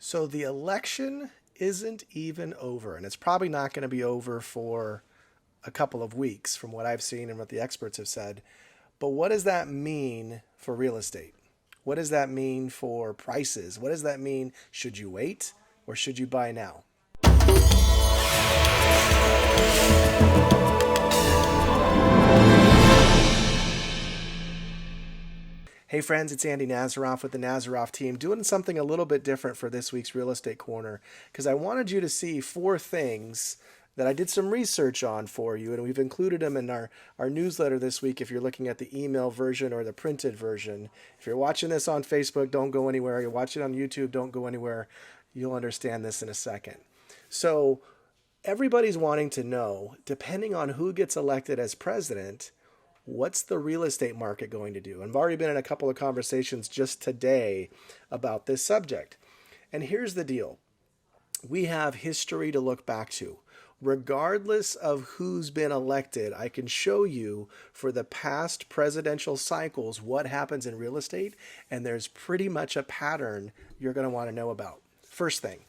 So the election isn't even over, and it's probably not going to be over for a couple of weeks from what I've seen and what the experts have said. But what does that mean for real estate? What does that mean for prices? What does that mean? Should you wait or should you buy now? Hey friends, it's Andy Nazaroff with the Nazaroff team doing something a little bit different for this week's Real Estate Corner because I wanted you to see 4 things that I did some research on for you, and we've included them in our newsletter this week if you're looking at the email version or the printed version. If you're watching this on Facebook, don't go anywhere. You're watching it on YouTube, don't go anywhere. You'll understand this in a second. So everybody's wanting to know, depending on who gets elected as president, what's the real estate market going to do? And I've already been in a couple of conversations just today about this subject. And here's the deal. We have history to look back to. Regardless of who's been elected, I can show you for the past presidential cycles what happens in real estate, and there's pretty much a pattern you're going to want to know about. First thing,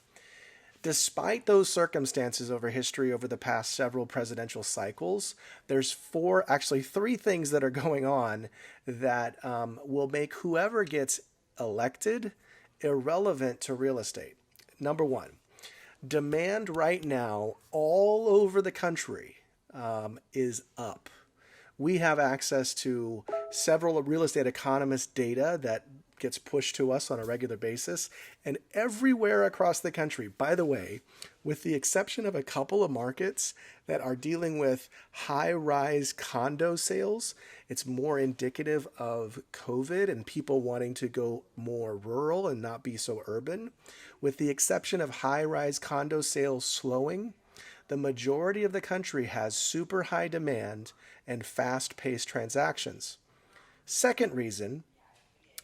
despite those circumstances over history over the past several presidential cycles, there's 3 things that are going on that will make whoever gets elected irrelevant to real estate. Number 1, demand right now all over the country is up. We have access to several real estate economist data that gets pushed to us on a regular basis, and everywhere across the country, by the way, with the exception of a couple of markets that are dealing with high-rise condo sales, it's more indicative of COVID and people wanting to go more rural and not be so urban. With the exception of high-rise condo sales slowing, the majority of the country has super high demand and fast-paced transactions. Second reason,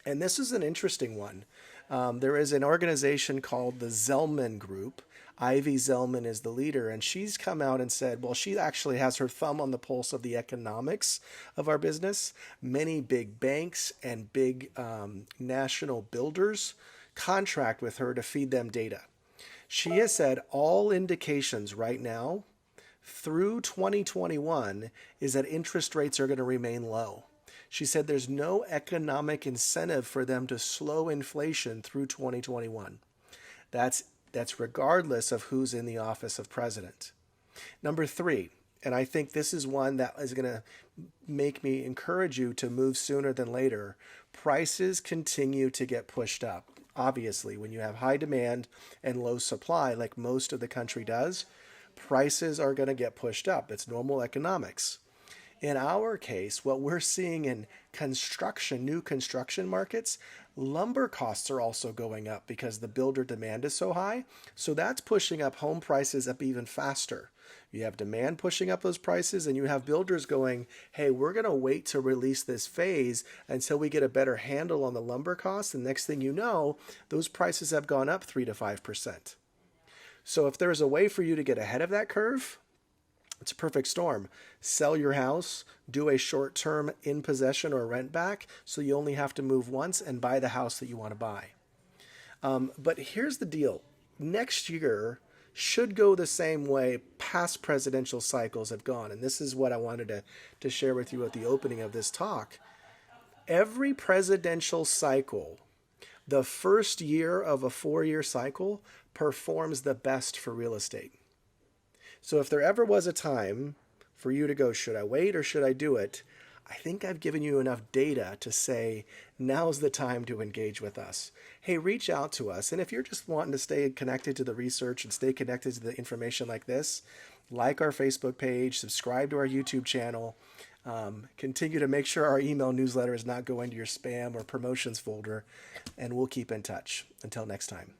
and this is an interesting one. There is an organization called the Zelman Group. Ivy Zelman is the leader, and she's come out and said, well, she actually has her thumb on the pulse of the economics of our business. Many big banks and big national builders contract with her to feed them data. She has said all indications right now through 2021 is that interest rates are going to remain low. She said there's no economic incentive for them to slow inflation through 2021. That's regardless of who's in the office of president. Number 3, and I think this is one that is going to make me encourage you to move sooner than later, prices continue to get pushed up. Obviously, when you have high demand and low supply, like most of the country does, prices are going to get pushed up. It's normal economics. In our case, what we're seeing in new construction markets, lumber costs are also going up because the builder demand is so high. So that's pushing up home prices up even faster. You have demand pushing up those prices, and you have builders going, hey, we're going to wait to release this phase until we get a better handle on the lumber costs. And next thing you know, those prices have gone up 3 to 5%. So if there's a way for you to get ahead of that curve, it's a perfect storm. Sell your house, do a short-term in possession or rent back, so you only have to move once and buy the house that you want to buy. But here's the deal. Next year should go the same way past presidential cycles have gone. And this is what I wanted to share with you at the opening of this talk. Every presidential cycle, the first year of a 4-year cycle, performs the best for real estate. So if there ever was a time for you to go, should I wait or should I do it? I think I've given you enough data to say now's the time to engage with us. Hey, reach out to us. And if you're just wanting to stay connected to the research and stay connected to the information like this, like our Facebook page, subscribe to our YouTube channel, continue to make sure our email newsletter is not going to your spam or promotions folder, and we'll keep in touch. Until next time.